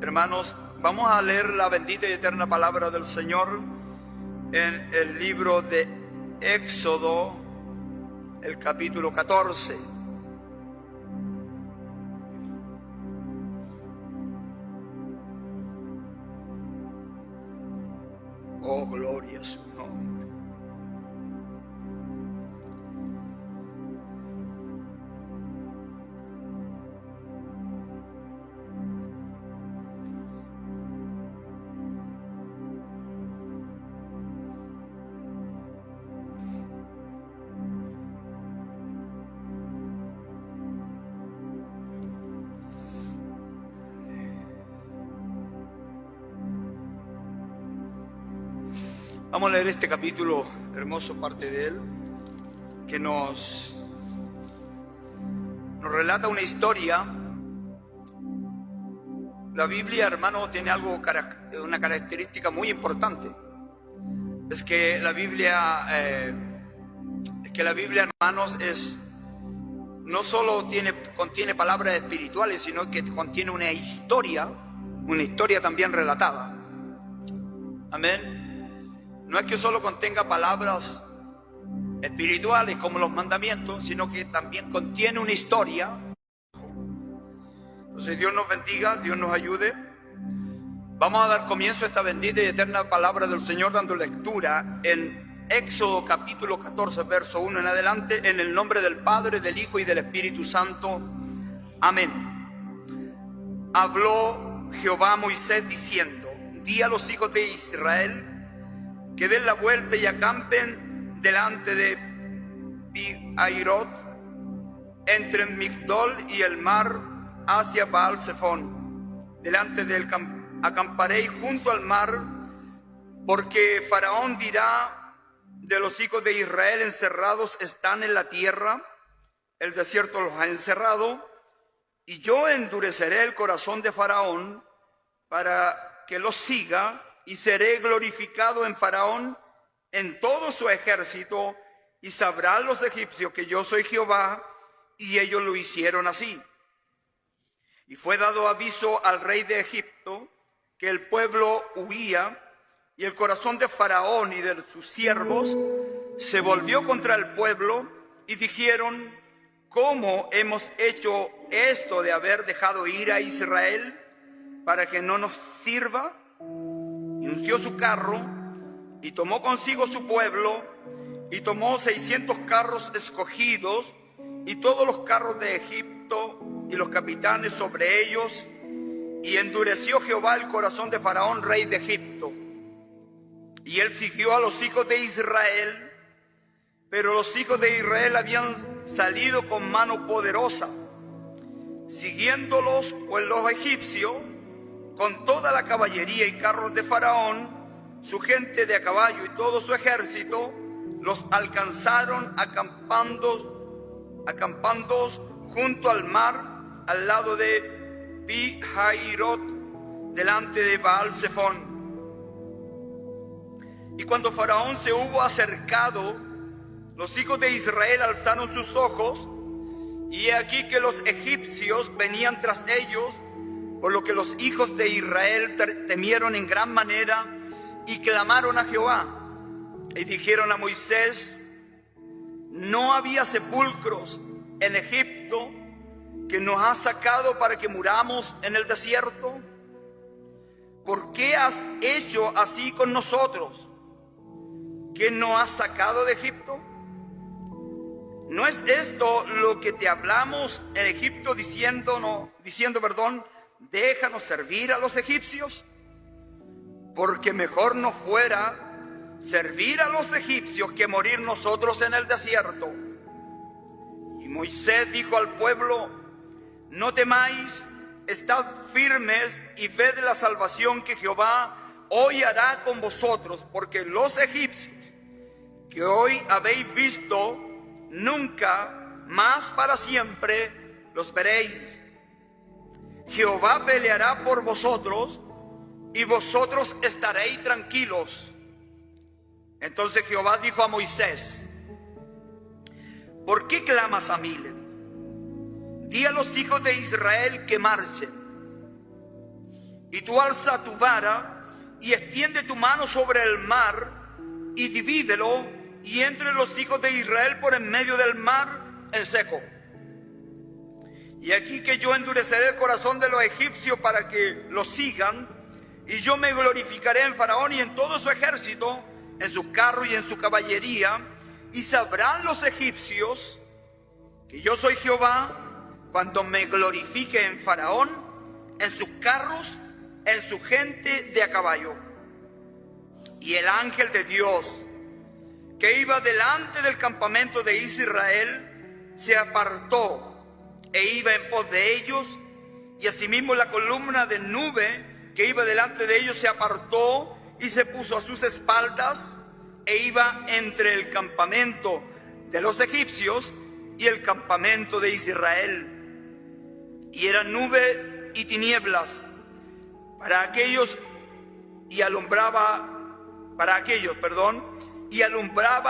Hermanos, vamos a leer la bendita y eterna palabra del Señor en el libro de Éxodo, el capítulo 14. Oh, gloria a su nombre. Vamos a leer este capítulo hermoso, parte de él, que nos relata una historia. La Biblia, hermano, tiene una característica muy importante. Es que la Biblia, hermanos, no solo contiene palabras espirituales, sino que contiene una historia también relatada. Amén. No es que solo contenga palabras espirituales como los mandamientos, sino que también contiene una historia. Entonces Dios nos bendiga, Dios nos ayude. Vamos a dar comienzo a esta bendita y eterna palabra del Señor dando lectura en Éxodo capítulo 14, verso 1 en adelante, en el nombre del Padre, del Hijo y del Espíritu Santo. Amén. Habló Jehová a Moisés diciendo: di a los hijos de Israel que den la vuelta y acampen delante de Pi-Hairot, entre Migdol y el mar, hacia Baal-Zephón. Delante del acamparéis junto al mar, porque Faraón dirá de los hijos de Israel: encerrados están en la tierra, el desierto los ha encerrado, y yo endureceré el corazón de Faraón para que los siga, y seré glorificado en Faraón, en todo su ejército, y sabrán los egipcios que yo soy Jehová. Y ellos lo hicieron así. Y fue dado aviso al rey de Egipto que el pueblo huía, y el corazón de Faraón y de sus siervos se volvió contra el pueblo, y dijeron: ¿cómo hemos hecho esto de haber dejado ir a Israel para que no nos sirva? Y unció su carro, y tomó consigo su pueblo, y tomó 600 carros escogidos, y todos los carros de Egipto, y los capitanes sobre ellos, y endureció Jehová el corazón de Faraón, rey de Egipto. Y él siguió a los hijos de Israel, pero los hijos de Israel habían salido con mano poderosa, siguiéndolos pues los egipcios, con toda la caballería y carros de Faraón, su gente de a caballo y todo su ejército, los alcanzaron acampando junto al mar, al lado de Pi-Hairot, delante de Baal-Zephón. Y cuando Faraón se hubo acercado, los hijos de Israel alzaron sus ojos, y he aquí que los egipcios venían tras ellos, por lo que los hijos de Israel temieron en gran manera y clamaron a Jehová. Y dijeron a Moisés: ¿no había sepulcros en Egipto que nos has sacado para que muramos en el desierto? ¿Por qué has hecho así con nosotros? ¿Quién nos has sacado de Egipto? ¿No es esto lo que te hablamos en Egipto diciendo, déjanos servir a los egipcios? Porque mejor nos fuera servir a los egipcios que morir nosotros en el desierto. Y Moisés dijo al pueblo: no temáis, estad firmes y ved la salvación que Jehová hoy hará con vosotros, porque los egipcios que hoy habéis visto, nunca más para siempre los veréis. Jehová peleará por vosotros, y vosotros estaréis tranquilos. Entonces Jehová dijo a Moisés: ¿por qué clamas a mí? Di a los hijos de Israel que marchen. Y tú alza tu vara y extiende tu mano sobre el mar y divídelo, y entre los hijos de Israel por en medio del mar en seco. Y aquí que yo endureceré el corazón de los egipcios para que los sigan, y yo me glorificaré en Faraón y en todo su ejército, en sus carros y en su caballería, y sabrán los egipcios que yo soy Jehová cuando me glorifique en Faraón, en sus carros, en su gente de a caballo. Y el ángel de Dios que iba delante del campamento de Israel se apartó e iba en pos de ellos, y asimismo la columna de nube que iba delante de ellos se apartó y se puso a sus espaldas e iba entre el campamento de los egipcios y el campamento de Israel. Y era nube y tinieblas para aquellos y alumbraba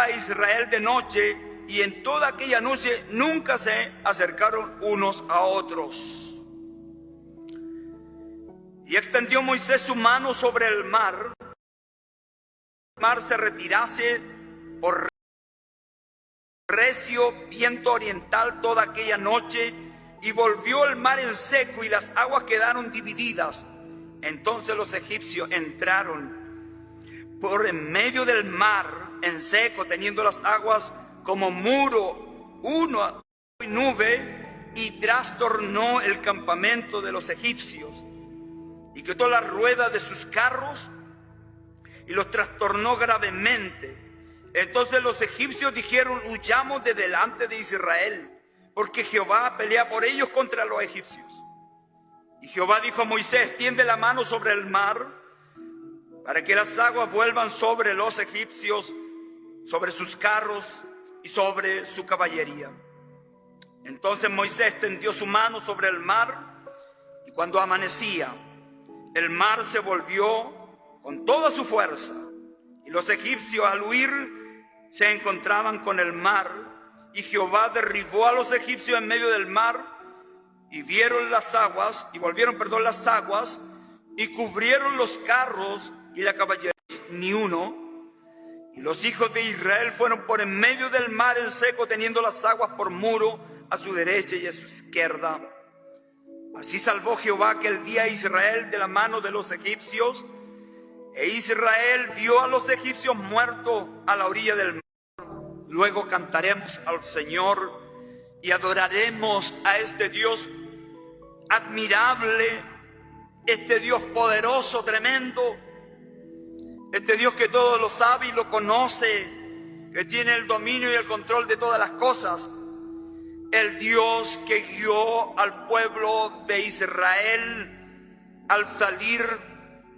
a Israel de noche, y en toda aquella noche nunca se acercaron unos a otros. Y extendió Moisés su mano sobre el mar se retirase por recio viento oriental toda aquella noche, y volvió el mar en seco y las aguas quedaron divididas. Entonces los egipcios entraron por en medio del mar en seco, teniendo las aguas como muro, uno y nube, y trastornó el campamento de los egipcios, y quitó las ruedas de sus carros, y los trastornó gravemente. Entonces los egipcios dijeron: huyamos de delante de Israel, porque Jehová pelea por ellos contra los egipcios. Y Jehová dijo a Moisés: extiende la mano sobre el mar, para que las aguas vuelvan sobre los egipcios, sobre sus carros y sobre su caballería. Entonces Moisés extendió su mano sobre el mar, y cuando amanecía, el mar se volvió con toda su fuerza, y los egipcios al huir se encontraban con el mar, y Jehová derribó a los egipcios en medio del mar, y volvieron las aguas, y cubrieron los carros y la caballería, ni uno. Y los hijos de Israel fueron por en medio del mar en seco, teniendo las aguas por muro a su derecha y a su izquierda. Así salvó Jehová aquel día a Israel de la mano de los egipcios, e Israel vio a los egipcios muertos a la orilla del mar. Luego cantaremos al Señor y adoraremos a este Dios admirable, este Dios poderoso, tremendo, este Dios que todo lo sabe y lo conoce, que tiene el dominio y el control de todas las cosas. El Dios que guió al pueblo de Israel al salir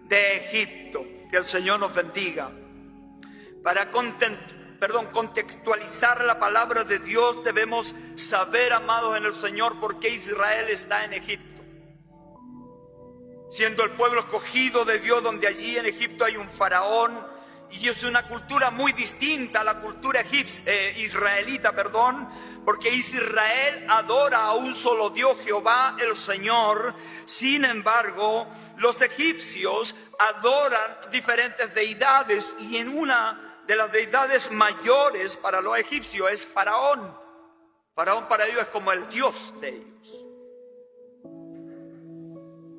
de Egipto. Que el Señor nos bendiga. Para contextualizar la palabra de Dios, debemos saber, amados en el Señor, por qué Israel está en Egipto. Siendo el pueblo escogido de Dios, donde allí en Egipto hay un faraón, y es una cultura muy distinta a la cultura israelita, porque Israel adora a un solo Dios, Jehová el Señor. Sin embargo, los egipcios adoran diferentes deidades, y en una de las deidades mayores para los egipcios es Faraón. Faraón para ellos es como el Dios de ellos.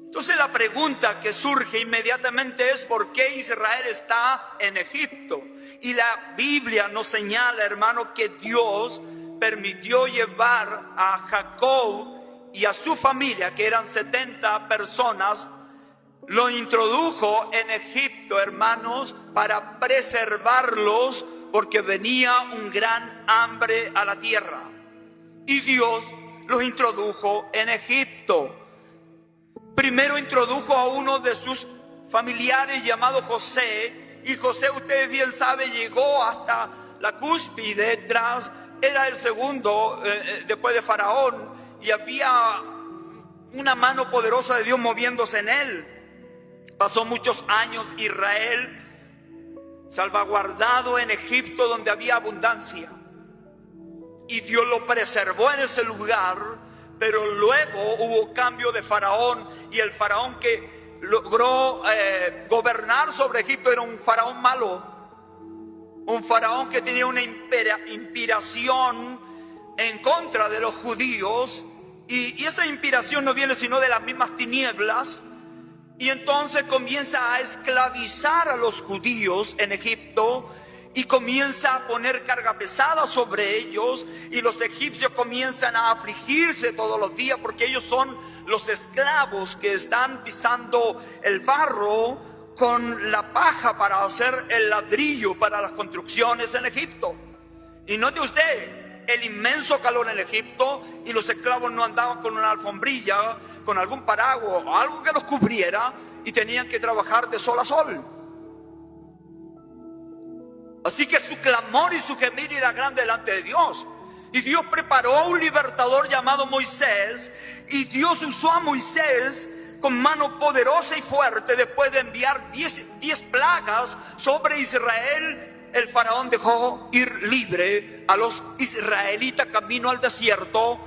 Entonces la pregunta que surge inmediatamente es: ¿por qué Israel está en Egipto? Y la Biblia nos señala, hermano, que Dios permitió llevar a Jacob y a su familia, que eran 70 personas, lo introdujo en Egipto, hermanos, para preservarlos, porque venía un gran hambre a la tierra. Y Dios los introdujo en Egipto. Primero introdujo a uno de sus familiares llamado José, y José, ustedes bien saben, llegó hasta la cúspide, era el segundo después de Faraón, y había una mano poderosa de Dios moviéndose en él. Pasó muchos años Israel salvaguardado en Egipto, donde había abundancia, y Dios lo preservó en ese lugar. Pero luego hubo cambio de faraón, y el faraón que logró gobernar sobre Egipto era un faraón malo, un faraón que tenía una inspiración en contra de los judíos, y esa inspiración no viene sino de las mismas tinieblas, y entonces comienza a esclavizar a los judíos en Egipto y comienza a poner carga pesada sobre ellos, y los egipcios comienzan a afligirse todos los días porque ellos son los esclavos que están pisando el barro con la paja para hacer el ladrillo para las construcciones en Egipto. Y note usted el inmenso calor en Egipto, y los esclavos no andaban con una alfombrilla, con algún paraguas o algo que los cubriera, y tenían que trabajar de sol a sol. Así que su clamor y su gemir era grande delante de Dios. Y Dios preparó un libertador llamado Moisés, y Dios usó a Moisés con mano poderosa y fuerte. Después de enviar 10 plagas sobre Israel, el faraón dejó ir libre a los israelitas camino al desierto,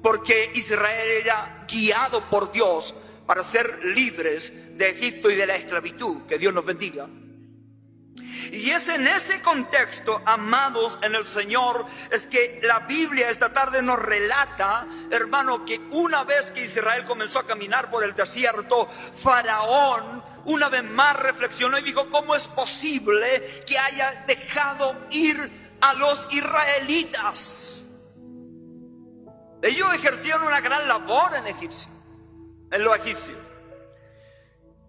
porque Israel era guiado por Dios para ser libres de Egipto y de la esclavitud. Que Dios nos bendiga. Y es en ese contexto, amados en el Señor, es que la Biblia esta tarde nos relata, hermano, que una vez que Israel comenzó a caminar por el desierto, Faraón una vez más reflexionó y dijo: ¿cómo es posible que haya dejado ir a los israelitas? Ellos ejercían una gran labor en los egipcios.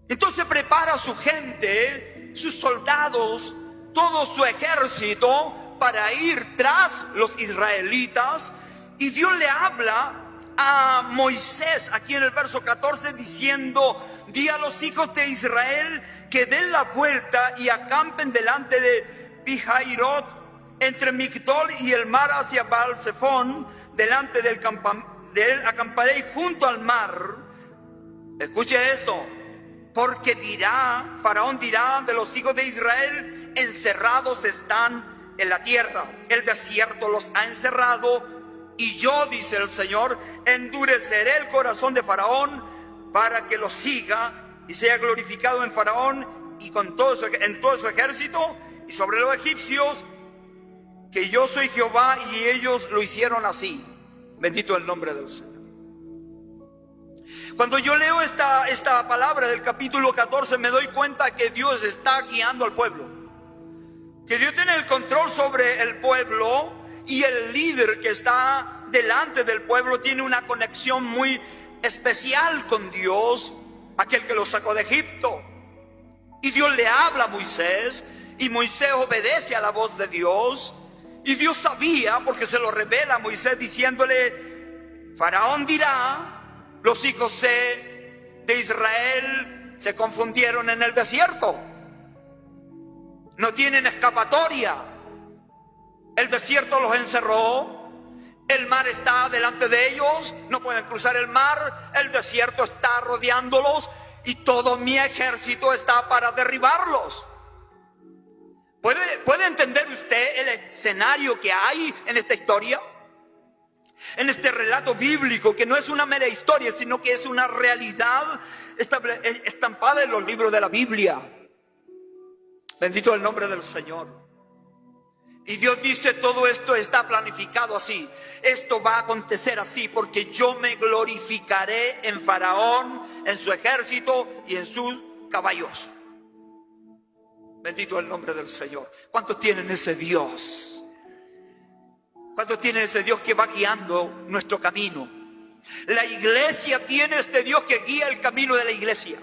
Entonces prepara a su gente, sus soldados, todo su ejército para ir tras los israelitas. Y Dios le habla a Moisés aquí en el verso 14 diciendo: di a los hijos de Israel que den la vuelta y acampen delante de Pi-Hahirot, entre Migdol y el mar hacia Baal-Zephón, delante del acamparéis junto al mar. Escuche esto: porque Faraón dirá de los hijos de Israel: encerrados están en la tierra, el desierto los ha encerrado, y yo, dice el Señor, endureceré el corazón de Faraón para que lo siga y sea glorificado en Faraón y en todo su ejército, y sobre los egipcios, que yo soy Jehová. Y ellos lo hicieron así. Bendito el nombre del Señor. Cuando yo leo esta palabra del capítulo 14, me doy cuenta que Dios está guiando al pueblo, que Dios tiene el control sobre el pueblo, y el líder que está delante del pueblo tiene una conexión muy especial con Dios, aquel que lo sacó de Egipto. Y Dios le habla a Moisés, y Moisés obedece a la voz de Dios. Y Dios sabía, porque se lo revela a Moisés diciéndole: Faraón dirá, los hijos de Israel se confundieron en el desierto, no tienen escapatoria, el desierto los encerró, el mar está delante de ellos, no pueden cruzar el mar, el desierto está rodeándolos, y todo mi ejército está para derribarlos. ¿Puede entender usted el escenario que hay en esta historia? En este relato bíblico, que no es una mera historia, sino que es una realidad estampada en los libros de la Biblia. Bendito el nombre del Señor. Y Dios dice: todo esto está planificado así, esto va a acontecer así, porque yo me glorificaré en Faraón, en su ejército y en sus caballos. Bendito el nombre del Señor. ¿Cuántos tienen ese Dios? ¿Cuántos tienen ese Dios que va guiando nuestro camino? La iglesia tiene este Dios que guía el camino de la iglesia.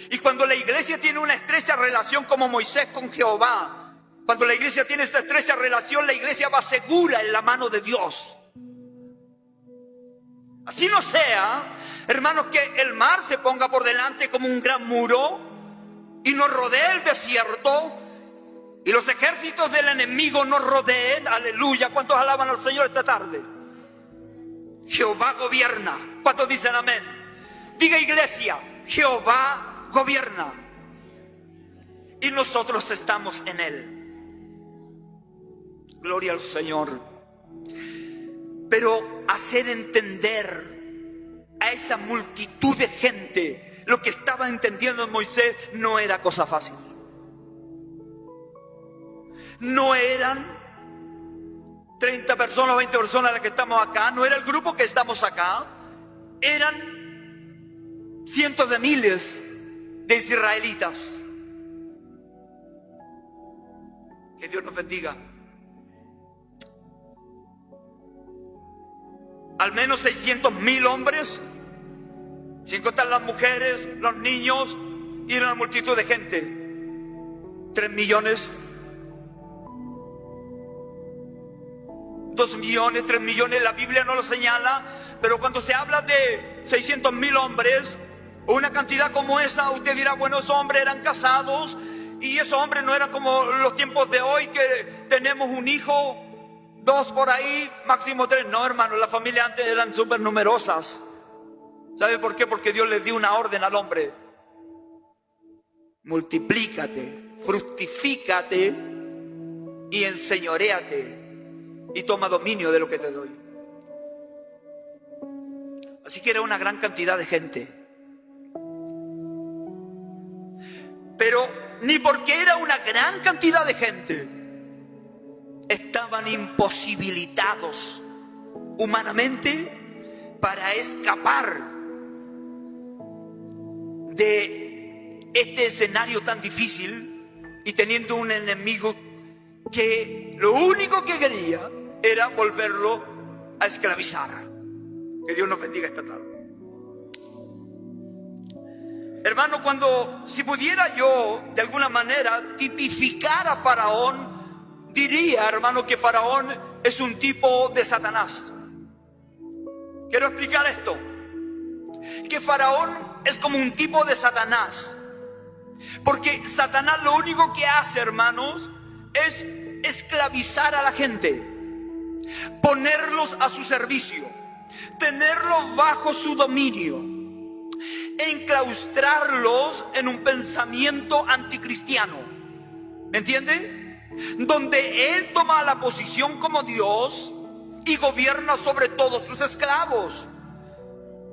Y cuando la iglesia tiene una estrecha relación como Moisés con Jehová, cuando la iglesia tiene esta estrecha relación, la iglesia va segura en la mano de Dios. Así no sea, hermanos, que el mar se ponga por delante como un gran muro y nos rodee el desierto, y los ejércitos del enemigo nos rodeen. Aleluya. ¿Cuántos alaban al Señor esta tarde? Jehová gobierna. ¿Cuántos dicen amén? Diga, iglesia: Jehová gobierna, y nosotros estamos en Él. Gloria al Señor. Pero hacer entender a esa multitud de gente lo que estaba entendiendo Moisés no era cosa fácil. No eran 30 personas, 20 personas las que estamos acá, no era el grupo que estamos acá, eran cientos de miles de israelitas. Que Dios nos bendiga. Al menos 600,000 hombres, sin contar las mujeres, los niños y una multitud de gente. 3 millones, 2 millones, 3 millones, la Biblia no lo señala, pero cuando se habla de 600,000 hombres, una cantidad como esa, usted dirá, bueno, esos hombres eran casados y esos hombres no eran como los tiempos de hoy que tenemos un hijo, 2 por ahí, máximo 3. No, hermano, las familias antes eran súper numerosas. ¿Sabe por qué? Porque Dios le dio una orden al hombre: multiplícate, fructifícate y enseñoréate y toma dominio de lo que te doy. Así que era una gran cantidad de gente. Pero ni porque era una gran cantidad de gente estaban imposibilitados humanamente para escapar de este escenario tan difícil, y teniendo un enemigo que lo único que quería era volverlo a esclavizar. Que Dios nos bendiga esta tarde. Hermano, si pudiera yo de alguna manera tipificar a Faraón, diría, hermano, que Faraón es un tipo de Satanás. Quiero explicar esto: que Faraón es como un tipo de Satanás, porque Satanás lo único que hace, hermanos, es esclavizar a la gente, ponerlos a su servicio, tenerlos bajo su dominio, enclaustrarlos en un pensamiento anticristiano. ¿Me entiende? Donde él toma la posición como Dios y gobierna sobre todos sus esclavos.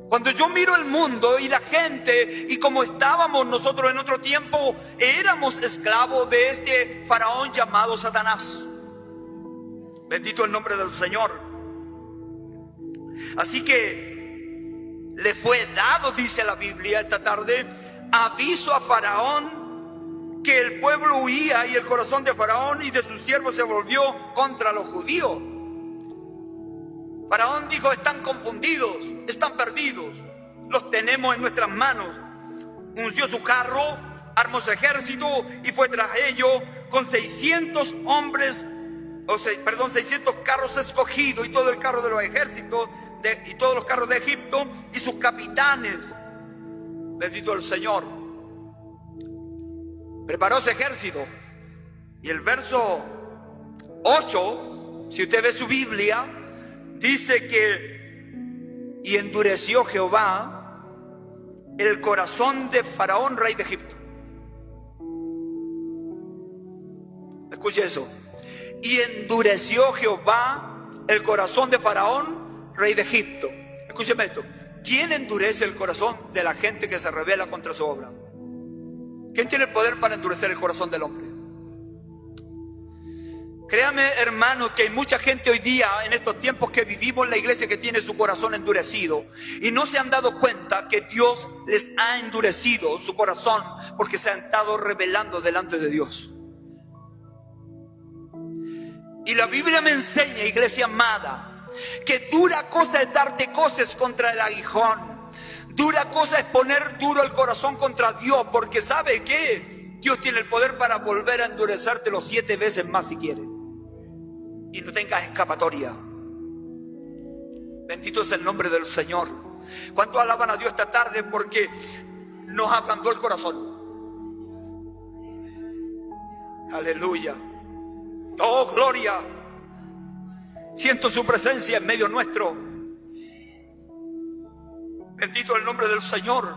Cuando yo miro el mundo y la gente, y como estábamos nosotros en otro tiempo, éramos esclavos de este faraón llamado Satanás. Bendito el nombre del Señor. Así que le fue dado, dice la Biblia esta tarde, aviso a Faraón que el pueblo huía, y el corazón de Faraón y de sus siervos se volvió contra los judíos. Faraón dijo: están confundidos, están perdidos, los tenemos en nuestras manos. Unció su carro, armó su ejército y fue tras ellos con 600 hombres, 600 carros escogidos, y todo el carro de los ejércitos y todos los carros de Egipto y sus capitanes. Bendito el Señor. Preparó ese ejército. Y el verso 8, si usted ve su Biblia, dice que: y endureció Jehová el corazón de Faraón, rey de Egipto. Escuche eso: y endureció Jehová el corazón de Faraón, rey de Egipto. Escúcheme esto: ¿quién endurece el corazón de la gente que se rebela contra su obra? ¿Quién tiene el poder para endurecer el corazón del hombre? Créame, hermano, que hay mucha gente hoy día, en estos tiempos que vivimos en la iglesia, que tiene su corazón endurecido y no se han dado cuenta que Dios les ha endurecido su corazón porque se han estado rebelando delante de Dios. Y la Biblia me enseña, iglesia amada, que dura cosa es darte cosas contra el aguijón. Dura cosa es poner duro el corazón contra Dios, porque ¿sabe qué? Dios tiene el poder para volver a endurecértelo 7 veces más si quiere. Y no tengas escapatoria. Bendito es el nombre del Señor. ¿Cuántos alaban a Dios esta tarde porque nos ablandó el corazón? Aleluya. Oh, gloria. Siento su presencia en medio nuestro. Bendito el nombre del Señor.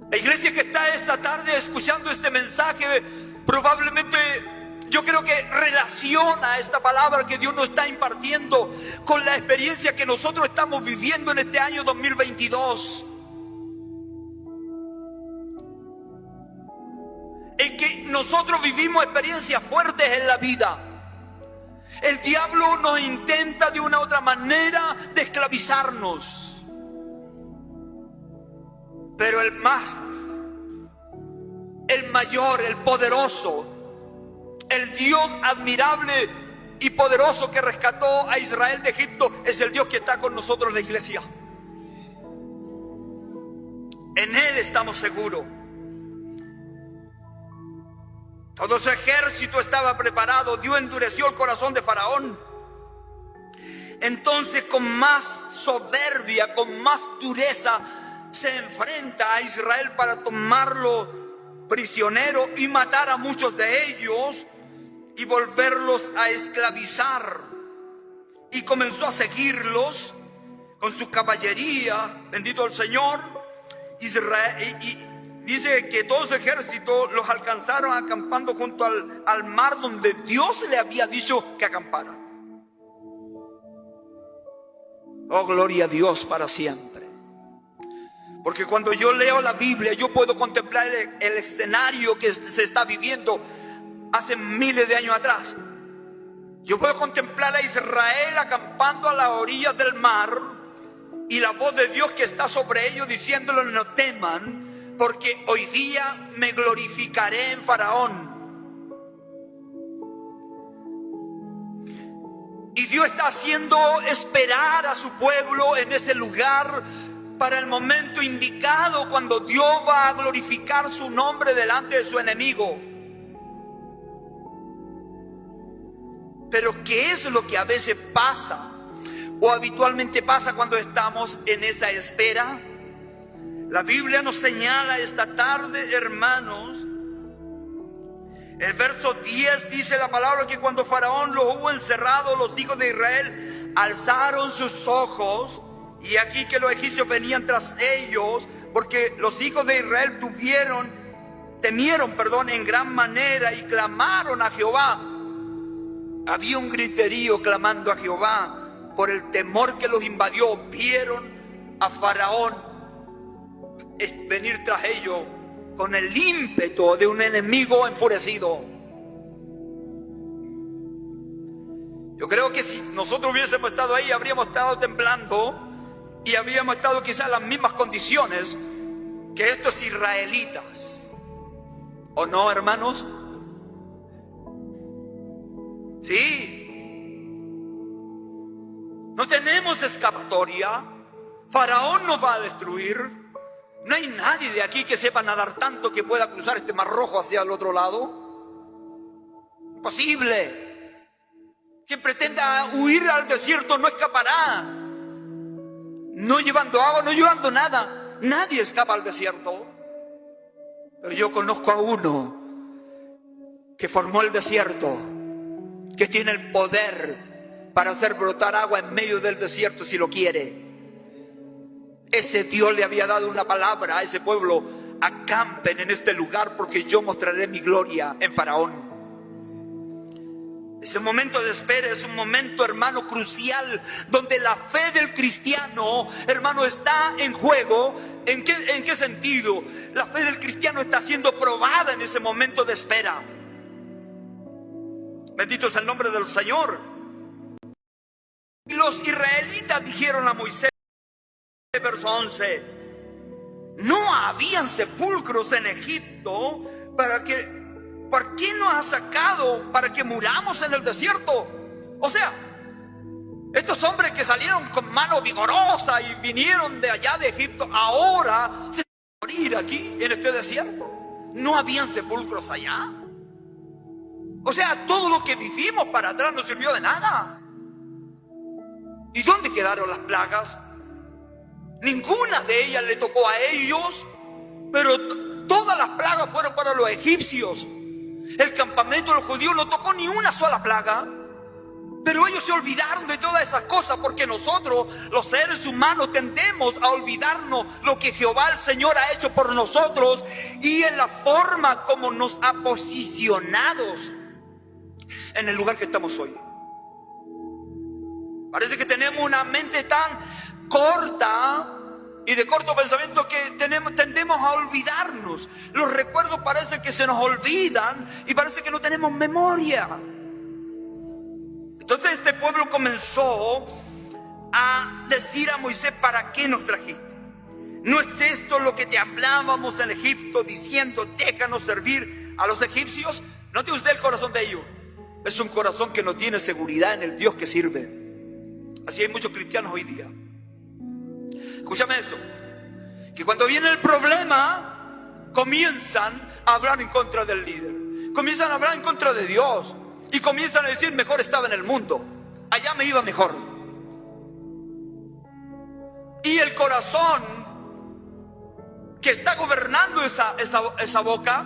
La iglesia que está esta tarde escuchando este mensaje probablemente Yo creo que relaciona esta palabra que Dios nos está impartiendo con la experiencia que nosotros estamos viviendo en este año 2022. En que nosotros vivimos experiencias fuertes en la vida. El diablo nos intenta de una u otra manera de esclavizarnos. Pero el mayor, el poderoso, el Dios admirable y poderoso que rescató a Israel de Egipto es el Dios que está con nosotros en la iglesia. En Él estamos seguros. Todo su ejército estaba preparado. Dios endureció el corazón de Faraón. Entonces, con más soberbia, con más dureza, se enfrenta a Israel para tomarlo prisionero y matar a muchos de ellos y volverlos a esclavizar. Y comenzó a seguirlos con su caballería, bendito el Señor. Israel, y dice que todo su ejército los alcanzaron acampando junto al mar donde Dios le había dicho que acamparan. Oh, gloria a Dios para siempre. Porque cuando yo leo la Biblia, yo puedo contemplar el escenario que se está viviendo hace miles de años atrás. Yo puedo contemplar a Israel acampando a las orillas del mar y la voz de Dios que está sobre ellos diciéndoles: no teman, porque hoy día me glorificaré en Faraón. Y Dios está haciendo esperar a su pueblo en ese lugar para el momento indicado, cuando Dios va a glorificar su nombre delante de su enemigo. Pero ¿qué es lo que a veces pasa o habitualmente pasa cuando estamos en esa espera? La Biblia nos señala esta tarde, hermanos, el verso 10 dice la palabra que cuando Faraón los hubo encerrado, los hijos de Israel alzaron sus ojos, y aquí que los egipcios venían tras ellos, porque los hijos de Israel temieron en gran manera y clamaron a Jehová. Había un griterío clamando a Jehová por el temor que los invadió. Vieron a Faraón venir tras ellos con el ímpetu de un enemigo enfurecido. Yo creo que si nosotros hubiésemos estado ahí, habríamos estado temblando y habríamos estado quizás en las mismas condiciones que estos israelitas. ¿O no, hermanos? Sí. No tenemos escapatoria. Faraón nos va a destruir. No hay nadie de aquí que sepa nadar tanto que pueda cruzar este mar rojo hacia el otro lado. Imposible. Quien pretenda huir al desierto no escapará. No llevando agua, no llevando nada. Nadie escapa al desierto. Pero yo conozco a uno que formó el desierto, que tiene el poder para hacer brotar agua en medio del desierto si lo quiere. Ese Dios le había dado una palabra a ese pueblo: acampen en este lugar porque yo mostraré mi gloria en Faraón. Ese momento de espera es un momento, hermano, crucial, donde la fe del cristiano, hermano, está en juego. ¿En qué sentido? La fe del cristiano está siendo probada en ese momento de espera. Bendito es el nombre del Señor. Y los israelitas dijeron a Moisés, verso 11: no habían sepulcros en Egipto, ¿por qué nos has sacado para que muramos en el desierto? O sea, estos hombres que salieron con mano vigorosa y vinieron de allá de Egipto, ahora se van a morir aquí en este desierto. ¿No habían sepulcros allá? O sea, todo lo que vivimos para atrás no sirvió de nada. ¿Y dónde quedaron las plagas? Ninguna de ellas le tocó a ellos, pero todas las plagas fueron para los egipcios. El campamento de los judíos no tocó ni una sola plaga, pero ellos se olvidaron de todas esas cosas, porque nosotros, los seres humanos, tendemos a olvidarnos lo que Jehová el Señor ha hecho por nosotros y en la forma como nos ha posicionado. en el lugar que estamos hoy. Parece que tenemos una mente tan corta y de corto pensamiento que tendemos a olvidarnos. Los recuerdos parece que se nos olvidan y parece que no tenemos memoria. Entonces este pueblo comenzó a decir a Moisés: ¿para qué nos trajiste? ¿No es esto lo que te hablábamos en Egipto, diciendo: déjanos servir a los egipcios? Note usted el corazón de ellos. Es un corazón que no tiene seguridad en el Dios que sirve. Así hay muchos cristianos hoy día. Escúchame eso, que cuando viene el problema comienzan a hablar en contra del líder, comienzan a hablar en contra de Dios y comienzan a decir: mejor estaba en el mundo, allá me iba mejor. Y el corazón que está gobernando esa boca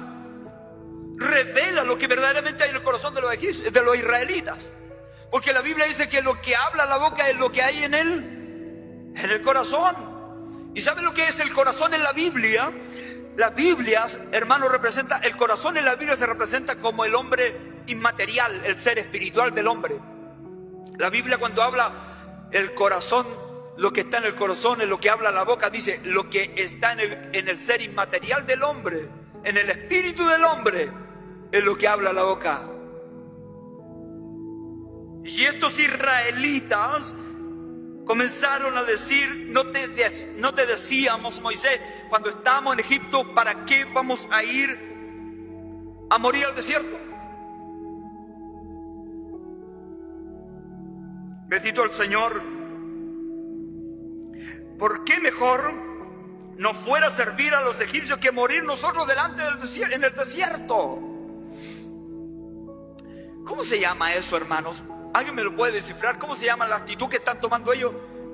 revela lo que verdaderamente hay en el corazón de los israelitas. Porque la Biblia dice que lo que habla la boca es lo que hay en el corazón. ¿Y saben lo que es el corazón en la Biblia? La Biblia, hermano, representa, el corazón en la Biblia se representa como el hombre inmaterial, el ser espiritual del hombre. La Biblia, cuando habla el corazón, lo que está en el corazón es lo que habla la boca. Dice: lo que está en el ser inmaterial del hombre, en el espíritu del hombre, es lo que habla la boca. Y estos israelitas comenzaron a decir: no te decíamos, Moisés, cuando estábamos en Egipto, ¿para qué vamos a ir a morir al desierto? Bendito el Señor. ¿Por qué mejor nos fuera a servir a los egipcios que morir nosotros delante del desierto, en el desierto? ¿Cómo se llama eso, hermanos? ¿Alguien me lo puede descifrar? ¿Cómo se llama la actitud que están tomando ellos?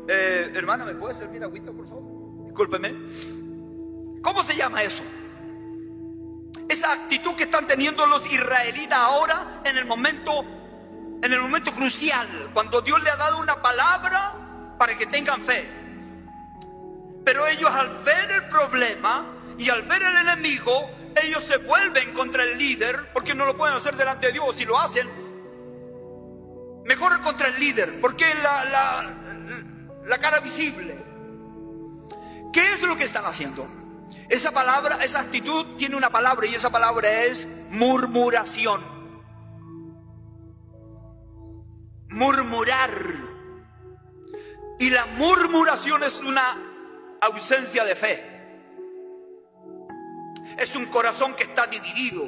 Hermana, ¿me puede servir agüita, por favor? Discúlpeme. ¿Cómo se llama eso? Esa actitud que están teniendo los israelitas ahora en el momento crucial, cuando Dios le ha dado una palabra para que tengan fe. Pero ellos, al ver el problema y al ver el enemigo, ellos se vuelven contra el líder, porque no lo pueden hacer delante de Dios. Si lo hacen, mejor contra el líder, porque es la cara visible. ¿Qué es lo que están haciendo? Esa palabra, esa actitud tiene una palabra, y esa palabra es murmuración. Murmurar. Y la murmuración es una ausencia de fe. Es un corazón que está dividido.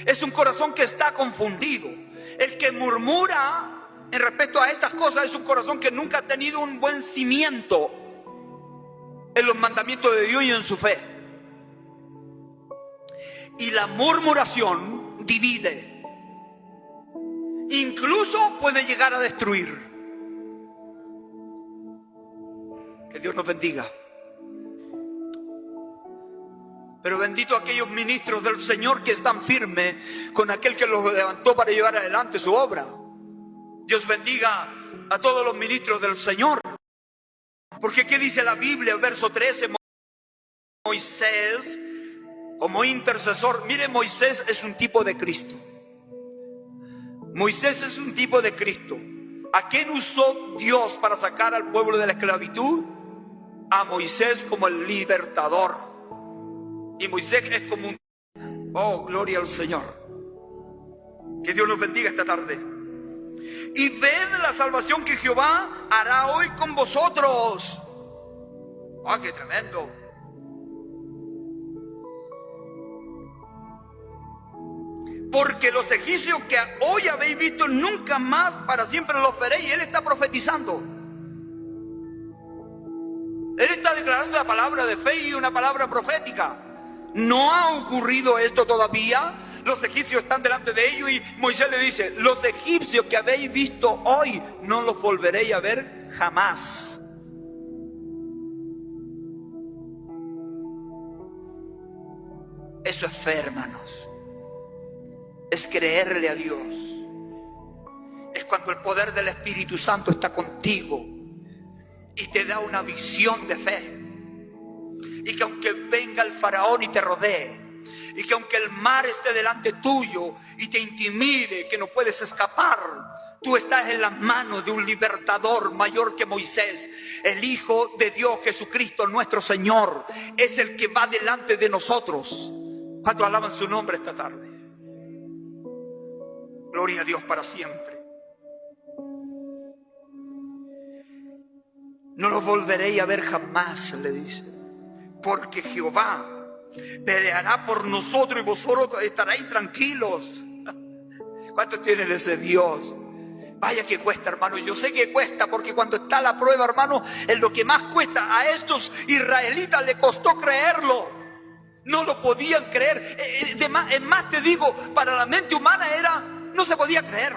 Es un corazón que está confundido. El que murmura en respecto a estas cosas es un corazón que nunca ha tenido un buen cimiento en los mandamientos de Dios y en su fe. Y la murmuración divide. Incluso puede llegar a destruir. Que Dios nos bendiga. Pero bendito aquellos ministros del Señor que están firmes con aquel que los levantó para llevar adelante su obra. Dios bendiga a todos los ministros del Señor. Porque ¿qué dice la Biblia? Verso 13. Moisés, como intercesor. Mire, Moisés es un tipo de Cristo. Moisés es un tipo de Cristo. ¿A quién usó Dios para sacar al pueblo de la esclavitud? A Moisés como el libertador. Y Moisés es como un... Oh, gloria al Señor. Que Dios nos bendiga esta tarde. Y ved la salvación que Jehová hará hoy con vosotros. Oh, qué tremendo. Porque los egipcios que hoy habéis visto, nunca más para siempre los veréis. Y él está profetizando. Él está declarando una palabra de fe y una palabra profética. No ha ocurrido esto todavía. Los egipcios están delante de ellos y Moisés le dice: los egipcios que habéis visto hoy, no los volveréis a ver jamás. Eso es fe, hermanos. Es creerle a Dios. Es cuando el poder del Espíritu Santo está contigo y te da una visión de fe. Y que aunque venga el faraón y te rodee, Y que aunque el mar esté delante tuyo y te intimide, que no puedes escapar, tú estás en las manos de un libertador mayor que Moisés. El Hijo de Dios, Jesucristo, nuestro Señor, es el que va delante de nosotros. ¿Cuántos alaban su nombre esta tarde? Gloria a Dios para siempre. No los volveréis a ver jamás, le dice, porque Jehová peleará por nosotros y vosotros estaréis tranquilos. ¿Cuántos tienen ese Dios? Vaya que cuesta, hermano. Yo sé que cuesta, porque cuando está la prueba, hermano, es lo que más cuesta. A estos israelitas le costó creerlo. No lo podían creer. Es más, te digo, para la mente humana no se podía creer.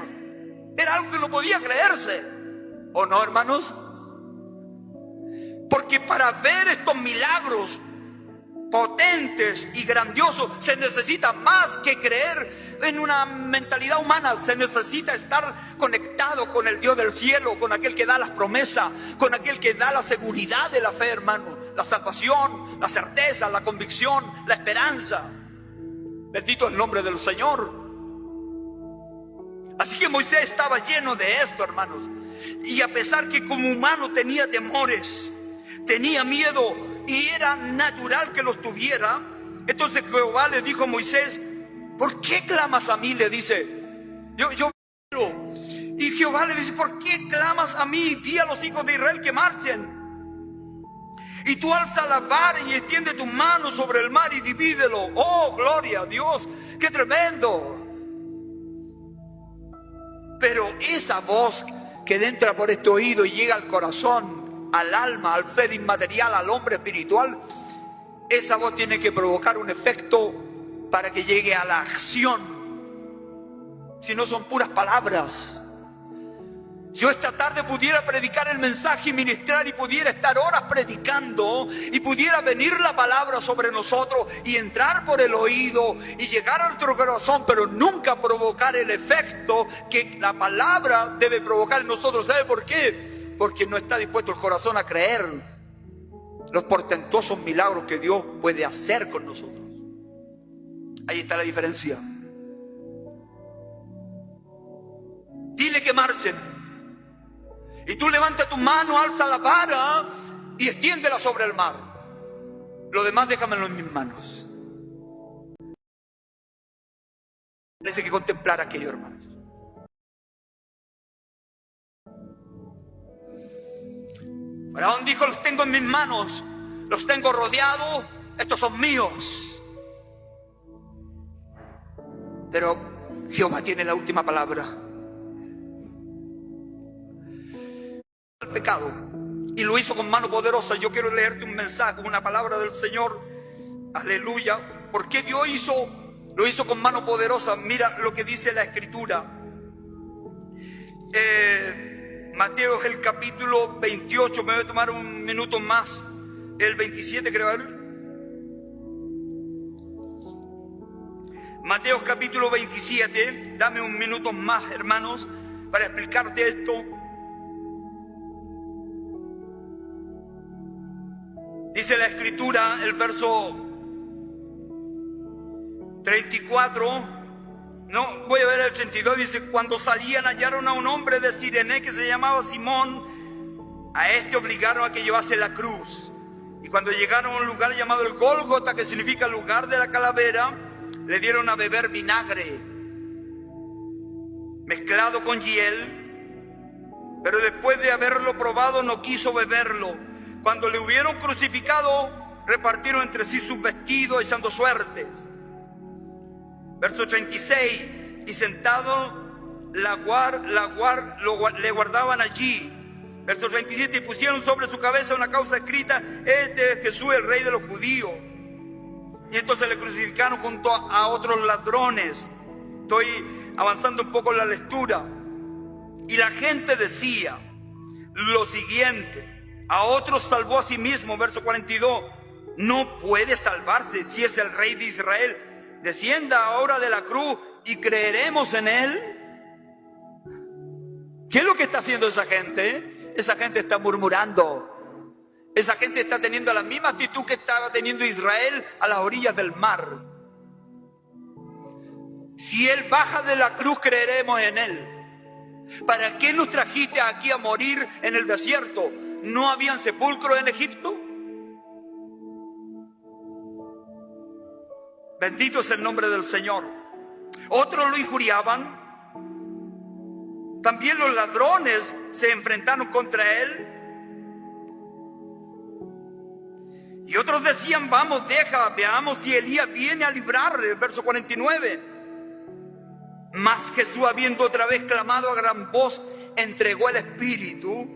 Era algo que no podía creerse. ¿O no, hermanos? Porque para ver estos milagros potentes y grandiosos se necesita más que creer en una mentalidad humana. Se necesita estar conectado con el Dios del cielo, con aquel que da las promesas, con aquel que da la seguridad de la fe, hermano, la salvación, la certeza, la convicción, la esperanza. Bendito el nombre del Señor. Así que Moisés estaba lleno de esto, hermanos, y a pesar que como humano tenía temores, tenía miedo, y era natural que los tuviera, entonces Jehová le dijo a Moisés: ¿por qué clamas a mí? Le dice. Y Jehová le dice: ¿por qué clamas a mí? Di a los hijos de Israel que marchen. Y tú alza la vara y extiende tu mano sobre el mar y divídelo. Oh, gloria a Dios, qué tremendo. Pero esa voz que entra por este oído y llega al corazón, al alma, al ser inmaterial, al hombre espiritual, esa voz tiene que provocar un efecto para que llegue a la acción. Si no, son puras palabras. Yo esta tarde pudiera predicar el mensaje y ministrar, y pudiera estar horas predicando, y pudiera venir la palabra sobre nosotros y entrar por el oído y llegar a nuestro corazón, pero nunca provocar el efecto que la palabra debe provocar en nosotros. ¿Sabe por qué? Porque no está dispuesto el corazón a creer los portentosos milagros que Dios puede hacer con nosotros. Ahí está la diferencia. Dile que marchen. Y tú levanta tu mano, alza la vara y extiéndela sobre el mar. Lo demás déjamelo en mis manos. Tienes que contemplar aquello, hermanos. Faraón dijo: los tengo en mis manos, los tengo rodeados, estos son míos. Pero Jehová tiene la última palabra. El pecado, y lo hizo con mano poderosa. Yo quiero leerte un mensaje, una palabra del Señor. Aleluya. ¿Por qué Dios lo hizo con mano poderosa? Mira lo que dice la Escritura. Mateo es el capítulo 28, me voy a tomar un minuto más. El 27 creo. Mateo capítulo 27, dame un minuto más, hermanos, para explicarte esto. Dice la Escritura, el verso 34... No, voy a ver el 32, dice: cuando salían hallaron a un hombre de Cirene que se llamaba Simón. A este obligaron a que llevase la cruz. Y cuando llegaron a un lugar llamado el Gólgota, que significa lugar de la calavera, le dieron a beber vinagre mezclado con hiel. Pero después de haberlo probado no quiso beberlo. Cuando le hubieron crucificado, repartieron entre sí sus vestidos, echando suertes. Verso 36, y sentado le guardaban allí. Verso 37, y pusieron sobre su cabeza una causa escrita: este es Jesús, el Rey de los judíos. Y entonces le crucificaron junto a otros ladrones. Estoy avanzando un poco en la lectura. Y la gente decía lo siguiente: a otros salvó a sí mismo. Verso 42, no puede salvarse si es el Rey de Israel. Descienda ahora de la cruz y creeremos en él. ¿Qué es lo que está haciendo esa gente? Esa gente está murmurando. Esa gente está teniendo la misma actitud que estaba teniendo Israel a las orillas del mar. Si Él baja de la cruz, creeremos en Él. ¿Para qué nos trajiste aquí a morir en el desierto? ¿No habían sepulcros en Egipto? Bendito es el nombre del Señor. Otros lo injuriaban. También los ladrones se enfrentaron contra Él. Y otros decían: vamos, veamos si Elías viene a librar. El verso 49. Mas Jesús, habiendo otra vez clamado a gran voz, entregó el Espíritu.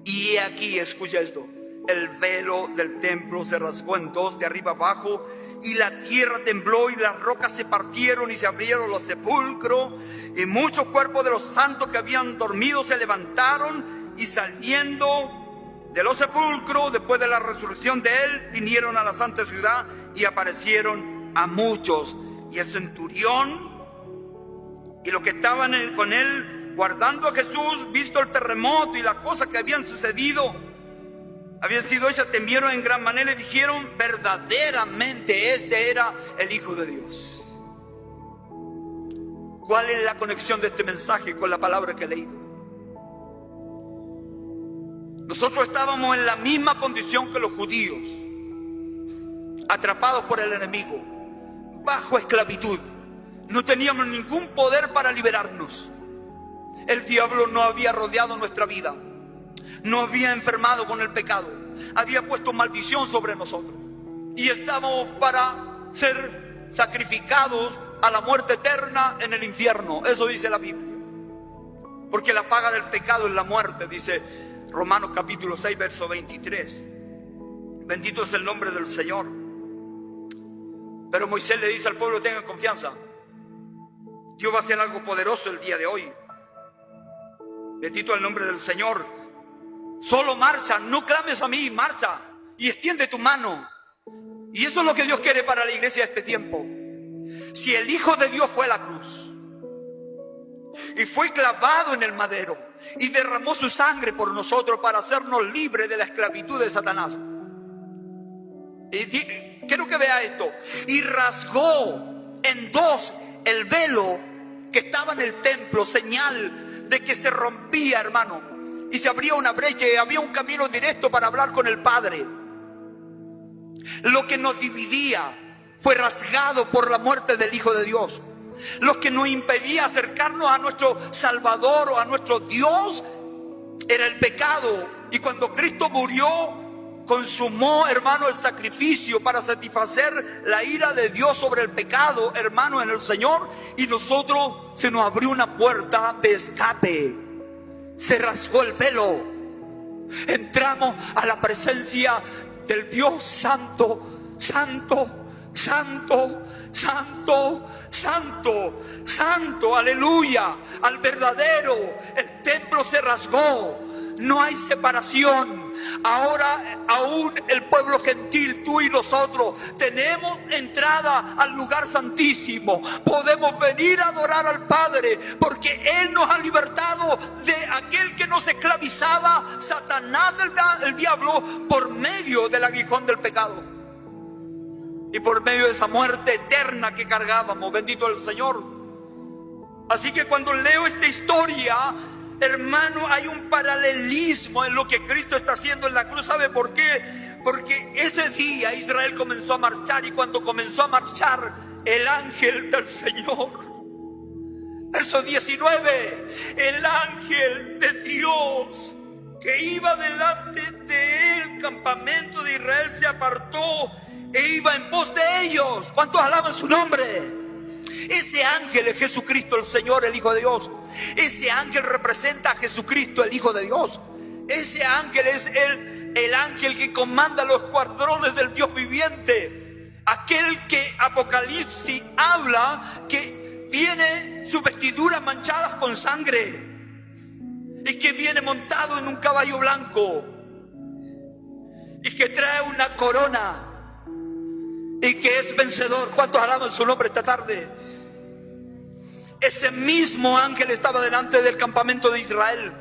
Y he aquí, escucha esto: el velo del templo se rasgó en dos, de arriba abajo, y la tierra tembló, y las rocas se partieron, y se abrieron los sepulcros, y muchos cuerpos de los santos que habían dormido se levantaron, y saliendo de los sepulcros, después de la resurrección de Él, vinieron a la santa ciudad, y aparecieron a muchos. Y el centurión y los que estaban con Él guardando a Jesús, visto el terremoto y las cosas que habían sucedido, habían sido hechas, temieron en gran manera y dijeron: verdaderamente este era el Hijo de Dios. ¿Cuál es la conexión de este mensaje con la palabra que he leído? Nosotros estábamos en la misma condición que los judíos, atrapados por el enemigo, bajo esclavitud. No teníamos ningún poder para liberarnos. El diablo no había rodeado nuestra vida, no había enfermado con el pecado, había puesto maldición sobre nosotros, y estábamos para ser sacrificados a la muerte eterna en el infierno. Eso dice la Biblia, porque la paga del pecado es la muerte, dice Romanos capítulo 6 verso 23. Bendito es el nombre del Señor. Pero Moisés le dice al pueblo: tengan confianza, Dios va a hacer algo poderoso el día de hoy. Bendito el nombre del Señor. Solo marcha, no clames a mí, marcha y extiende tu mano. Y eso es lo que Dios quiere para la iglesia de este tiempo. Si el Hijo de Dios fue a la cruz y fue clavado en el madero y derramó su sangre por nosotros para hacernos libres de la esclavitud de Satanás, y quiero que vea esto: y rasgó en dos el velo que estaba en el templo, señal de que se rompía, hermano, y se abría una brecha y había un camino directo para hablar con el Padre. Lo que nos dividía fue rasgado por la muerte del Hijo de Dios. Lo que nos impedía acercarnos a nuestro Salvador o a nuestro Dios era el pecado. Y cuando Cristo murió, consumó, hermano, el sacrificio para satisfacer la ira de Dios sobre el pecado, hermano, en el Señor. Y nosotros, se nos abrió una puerta de escape. Se rasgó el velo. Entramos a la presencia del Dios santo, santo, santo, santo, santo, santo, aleluya, al verdadero. El templo se rasgó, no hay separación. Ahora aún el pueblo gentil, tú y nosotros, tenemos entrada al lugar santísimo. Podemos venir a adorar al Padre, porque Él nos ha libertado de aquel que nos esclavizaba, Satanás, el diablo, por medio del aguijón del pecado y por medio de esa muerte eterna que cargábamos. Bendito el Señor. Así que cuando leo esta historia, hermano, hay un paralelismo en lo que Cristo está haciendo en la cruz. ¿Sabe por qué? Porque ese día Israel comenzó a marchar, y cuando comenzó a marchar, el ángel del Señor, verso 19, el ángel de Dios que iba delante del campamento de Israel se apartó e iba en pos de ellos. ¿Cuántos alaban su nombre? Ese ángel es Jesucristo el Señor, el Hijo de Dios. Ese ángel representa a Jesucristo, el Hijo de Dios. Ese ángel es el ángel que comanda los escuadrones del Dios viviente. Aquel que Apocalipsis habla que tiene sus vestiduras manchadas con sangre y que viene montado en un caballo blanco y que trae una corona y que es vencedor. ¿Cuántos alaban su nombre esta tarde? Ese mismo ángel estaba delante del campamento de Israel.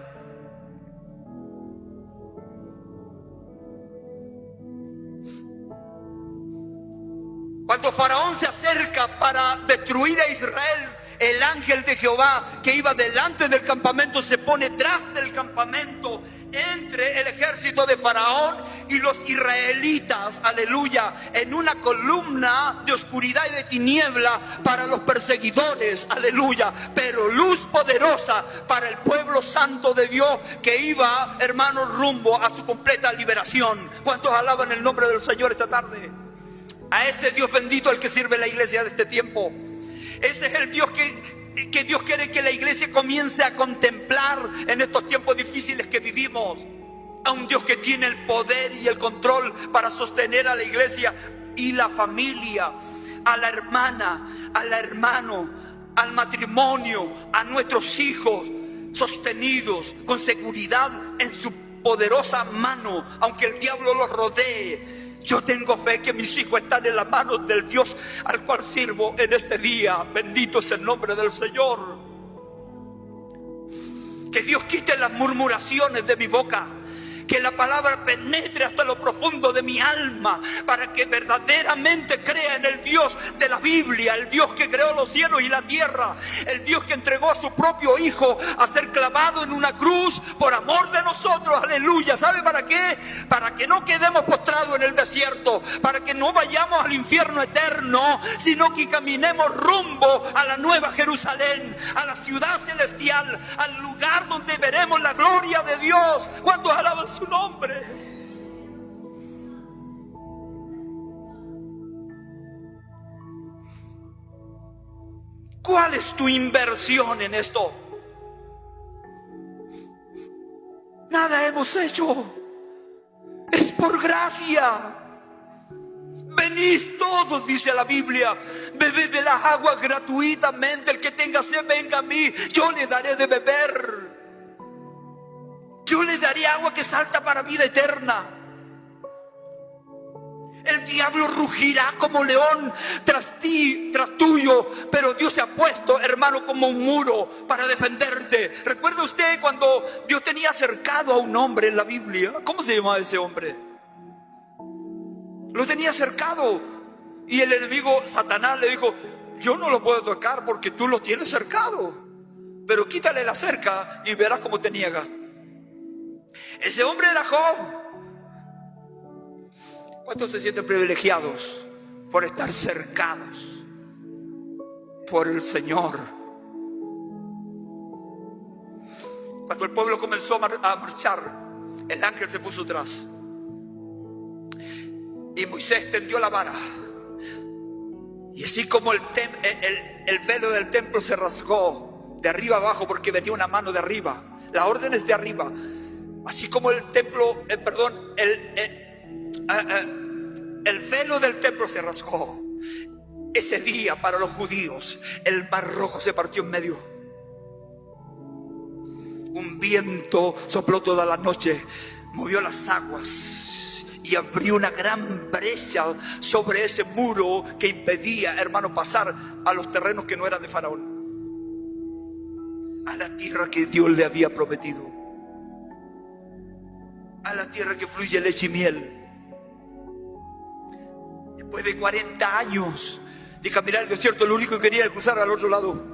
Cuando Faraón se acerca para destruir a Israel, el ángel de Jehová que iba delante del campamento se pone tras del campamento, entre el ejército de Faraón y los israelitas, aleluya, en una columna de oscuridad y de tiniebla para los perseguidores, aleluya, pero luz poderosa para el pueblo santo de Dios que iba, hermanos, rumbo a su completa liberación. ¿Cuántos alaban el nombre del Señor esta tarde? A ese Dios bendito al que sirve la iglesia de este tiempo. Ese es el Dios que Dios quiere que la iglesia comience a contemplar en estos tiempos difíciles que vivimos. A un Dios que tiene el poder y el control para sostener a la iglesia y la familia, a la hermana, al hermano, al matrimonio, a nuestros hijos, sostenidos con seguridad en su poderosa mano, aunque el diablo los rodee. Yo tengo fe que mis hijos están en las manos del Dios al cual sirvo en este día. Bendito es el nombre del Señor. Que Dios quite las murmuraciones de mi boca. Que la palabra penetre hasta lo profundo de mi alma, para que verdaderamente crea en el Dios de la Biblia, el Dios que creó los cielos y la tierra, el Dios que entregó a su propio Hijo a ser clavado en una cruz por amor de nosotros, aleluya. ¿Sabe para qué? Para que no quedemos postrados en el desierto, para que no vayamos al infierno eterno, sino que caminemos rumbo a la nueva Jerusalén, a la ciudad celestial, al lugar donde veremos la gloria de Dios. ¿Cuántos alaban su nombre? ¿Cuál es tu inversión en esto? Nada hemos hecho. Es por gracia. Venid todos, dice la Biblia, bebed de las aguas gratuitamente. El que tenga sed, venga a mí, yo le daré de beber. Yo le daré agua que salta para vida eterna. El diablo rugirá como león tras ti, tras tuyo, pero Dios se ha puesto, hermano, como un muro para defenderte. ¿Recuerda usted cuando Dios tenía acercado a un hombre en la Biblia? ¿Cómo se llamaba ese hombre? Lo tenía acercado y el enemigo Satanás le dijo: yo no lo puedo tocar porque tú lo tienes cercado, pero quítale la cerca y verás cómo te niega. Ese hombre era Job. ¿Cuántos se sienten privilegiados por estar cercados por el Señor? Cuando el pueblo comenzó a marchar, el ángel se puso atrás y Moisés tendió la vara, y así como el velo del templo se rasgó de arriba abajo, porque venía una mano de arriba, la orden es de arriba. Así como el templo, el velo del templo se rasgó, ese día para los judíos el mar rojo se partió en medio. Un viento sopló toda la noche, movió las aguas y abrió una gran brecha sobre ese muro que impedía, hermano, pasar a los terrenos que no eran de Faraón, a la tierra que Dios le había prometido, a la tierra que fluye leche y miel. Después de 40 años de caminar el desierto, lo único que quería era cruzar al otro lado.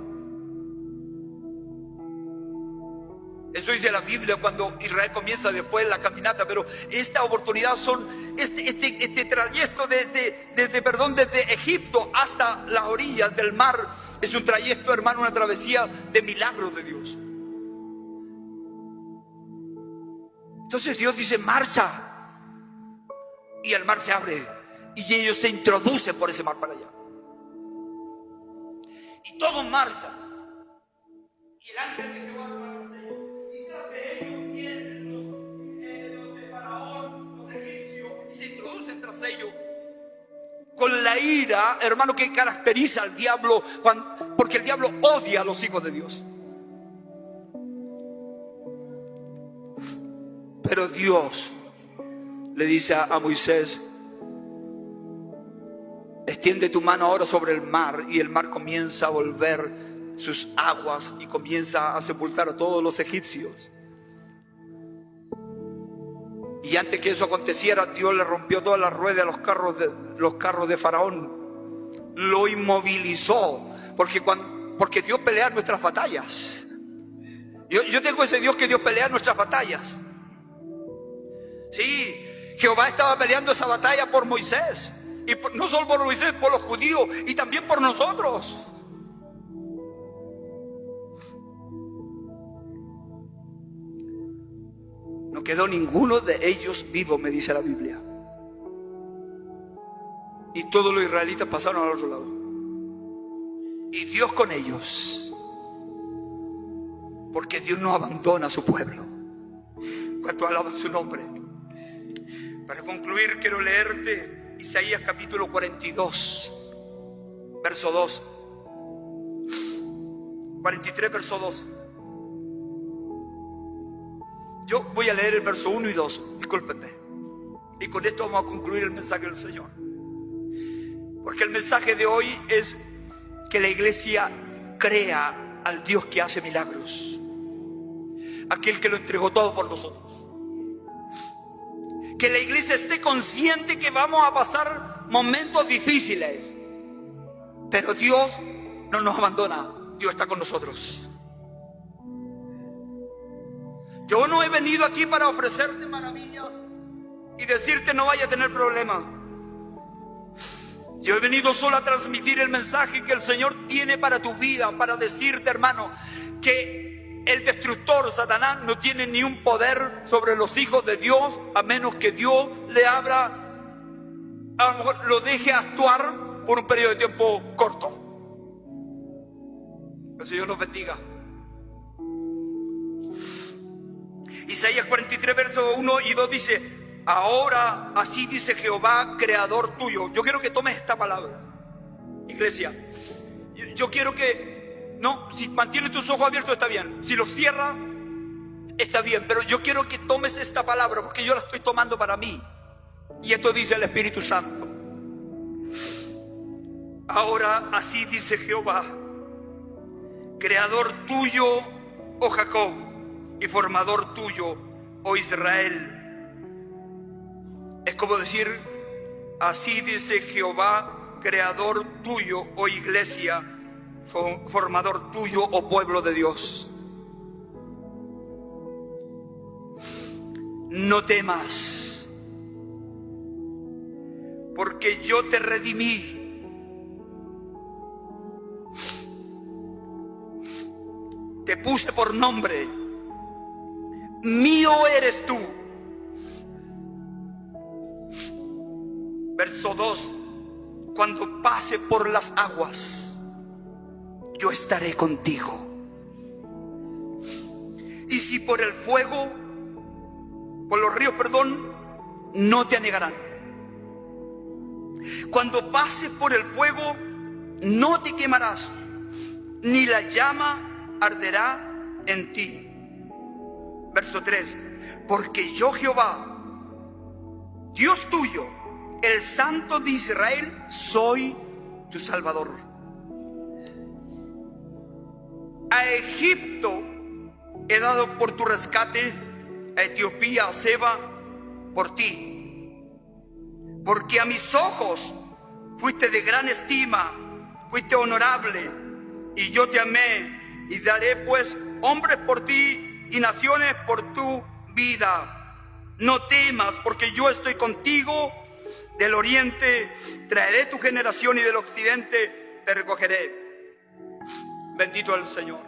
Eso dice la Biblia cuando Israel comienza después la caminata, pero esta oportunidad son este trayecto desde Egipto hasta las orillas del mar. Es un trayecto, hermano, una travesía de milagros de Dios. Entonces Dios dice: marcha, y el mar se abre y ellos se introducen por ese mar para allá, y todos marchan, y el ángel de Jehová y tras de ellos vienen los de Faraón, los egipcios, y se introducen tras ellos con la ira, hermano, que caracteriza al diablo, porque el diablo odia a los hijos de Dios. Pero Dios le dice a Moisés: extiende tu mano ahora sobre el mar, y el mar comienza a volver sus aguas y comienza a sepultar a todos los egipcios. Y antes que eso aconteciera, Dios le rompió todas las ruedas a los carros de Faraón, lo inmovilizó, porque Porque Dios pelea nuestras batallas. Yo tengo ese Dios que Dios pelea nuestras batallas. Sí, Jehová estaba peleando esa batalla por Moisés. Y no solo por Moisés, por los judíos y también por nosotros. No quedó ninguno de ellos vivo, me dice la Biblia. Y todos los israelitas pasaron al otro lado. Y Dios con ellos. Porque Dios no abandona a su pueblo. Cuando alaban su nombre. Para concluir, quiero leerte Isaías capítulo 42, verso 2. 43, verso 2. Yo voy a leer el verso 1 y 2, discúlpenme. Y con esto vamos a concluir el mensaje del Señor. Porque el mensaje de hoy es que la iglesia crea al Dios que hace milagros. Aquel que lo entregó todo por nosotros. Que la iglesia esté consciente que vamos a pasar momentos difíciles. Pero Dios no nos abandona. Dios está con nosotros. Yo no he venido aquí para ofrecerte maravillas y decirte no vaya a tener problemas. Yo he venido solo a transmitir el mensaje que el Señor tiene para tu vida, para decirte, hermano, que el destructor, Satanás, no tiene ni un poder sobre los hijos de Dios, a menos que Dios le abra, a lo mejor lo deje actuar por un periodo de tiempo corto. Que el Señor nos bendiga. Isaías 43, versos 1 y 2 dice: ahora así dice Jehová, creador tuyo. Yo quiero que tomes esta palabra, iglesia. Yo quiero que, no, si mantienes tus ojos abiertos está bien, si los cierras está bien, pero yo quiero que tomes esta palabra porque yo la estoy tomando para mí. Y esto dice el Espíritu Santo. Ahora así dice Jehová, creador tuyo, oh Jacob, y formador tuyo, oh Israel. Es como decir, así dice Jehová, creador tuyo, oh iglesia, formador tuyo, oh pueblo de Dios. No temas, porque yo te redimí. Te puse por nombre. Mío eres tú. Verso 2. Cuando pase por las aguas, yo estaré contigo. Y si por el fuego, por los ríos, perdón, no te anegarán. Cuando pase por el fuego, no te quemarás, ni la llama arderá en ti. Verso 3. Porque yo, Jehová, Dios tuyo, el Santo de Israel, soy tu Salvador. A Egipto he dado por tu rescate, a Etiopía, a Seba, por ti. Porque a mis ojos fuiste de gran estima, fuiste honorable, y yo te amé, y daré pues hombres por ti y naciones por tu vida. No temas, porque yo estoy contigo. Del oriente traeré tu generación y del occidente te recogeré. Bendito el Señor.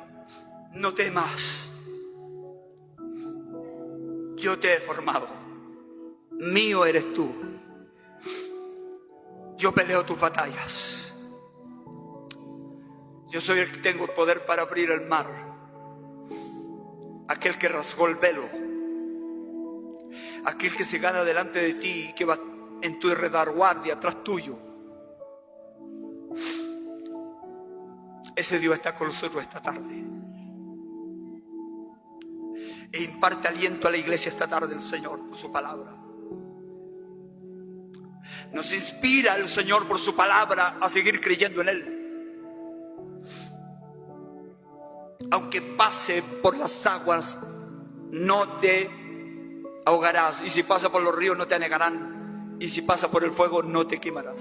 No temas. Yo te he formado. Mío eres tú. Yo peleo tus batallas. Yo soy el que tengo el poder para abrir el mar. Aquel que rasgó el velo. Aquel que se gana delante de ti y que va en tu retaguardia atrás tuyo. Ese Dios está con nosotros esta tarde. E imparte aliento a la iglesia esta tarde el Señor por su palabra. Nos inspira el Señor por su palabra a seguir creyendo en Él. Aunque pase por las aguas, no te ahogarás. Y si pasa por los ríos, no te anegarán. Y si pasa por el fuego, no te quemarás.